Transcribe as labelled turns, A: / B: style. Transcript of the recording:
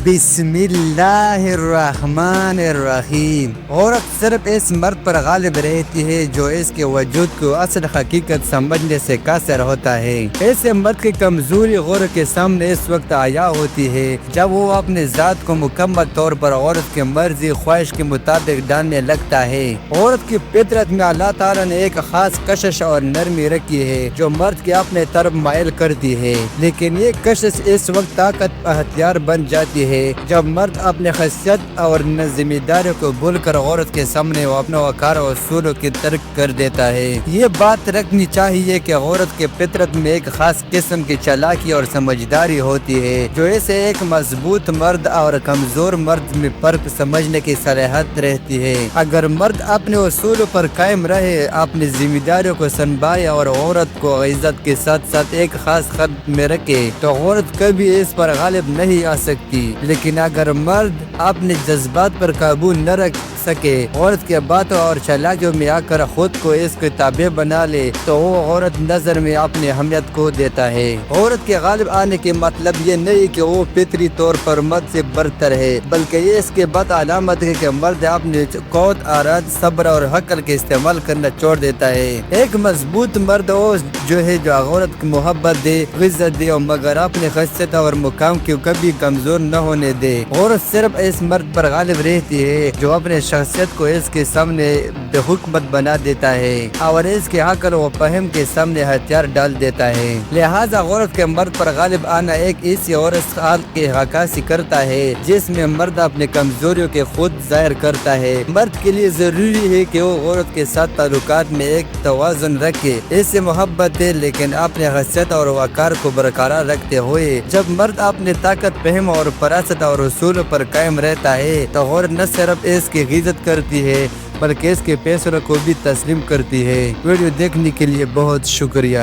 A: بسم اللہ الرحمن الرحیم۔ عورت صرف اس مرد پر غالب رہتی ہے جو اس کے وجود کو اصل حقیقت سمجھنے سے قاصر ہوتا ہے۔ ایسے مرد کی کمزوری غور کے سامنے اس وقت آیا ہوتی ہے جب وہ اپنے ذات کو مکمل طور پر عورت کی مرضی خواہش کے مطابق ڈالنے لگتا ہے۔ عورت کی فطرت میں اللہ تعالیٰ نے ایک خاص کشش اور نرمی رکھی ہے جو مرد کے اپنے طرف مائل کرتی ہے، لیکن یہ کشش اس وقت طاقت ہتھیار بن جاتی ہے جب مرد اپنے خصیت اور ذمہ داریوں کو بھول کر عورت کے سامنے وہ اپنا وقار اور اصولوں کی ترک کر دیتا ہے۔ یہ بات رکھنی چاہیے کہ عورت کے فطرت میں ایک خاص قسم کی چالاکی اور سمجھداری ہوتی ہے جو اسے ایک مضبوط مرد اور کمزور مرد میں فرق سمجھنے کی صلاحیت رہتی ہے۔ اگر مرد اپنے اصولوں پر قائم رہے، اپنی ذمہ داریوں کو سنبھالے اور عورت کو عزت کے ساتھ ساتھ ایک خاص خط میں رکھے تو عورت کبھی اس پر غالب نہیں آ سکتی، لیکن اگر مرد اپنے جذبات پر قابو نہ رکھ سکے، عورت کے باتوں اور چالاکیوں میں آ کر خود کو اس کے تابع بنا لے تو وہ عورت نظر میں اپنی اہمیت کھو دیتا ہے۔ عورت کے غالب آنے کے مطلب یہ نہیں کہ وہ فطری طور پر مرد سے برتر ہے، بلکہ یہ اس کے بعد علامت ہے کہ مرد اپنے قوت، ارادہ، صبر اور عقل کے استعمال کرنا چھوڑ دیتا ہے۔ ایک مضبوط مرد وہ جو ہے جو عورت کی محبت دے، عزت دے، اور مگر اپنے خصیت اور مقام کو کبھی کمزور نہ ہونے دے۔ عورت صرف اس مرد پر غالب رہتی ہے جو اپنے شخصیت کو اس کے سامنے بے حکمت بنا دیتا ہے اور اس کے عقل و فہم کے سامنے ہتھیار ڈال دیتا ہے۔ لہذا عورت کے مرد پر غالب آنا ایک ایسی عورت حال کی عکاسی کرتا ہے جس میں مرد اپنے کمزوریوں کے خود ظاہر کرتا ہے۔ مرد کے لیے ضروری ہے کہ وہ عورت کے ساتھ تعلقات میں ایک توازن رکھے، اس سے محبت دے، لیکن اپنے خصیت اور وقار کو برقرار رکھتے ہوئے۔ جب مرد اپنے طاقت، فہم اور فراست اور اصولوں پر قائم رہتا ہے تو عورت نہ صرف اس کی عزت کرتی ہے بلکہ اس کے فیصلوں کو بھی تسلیم کرتی ہے۔ ویڈیو دیکھنے کے لیے بہت شکریہ۔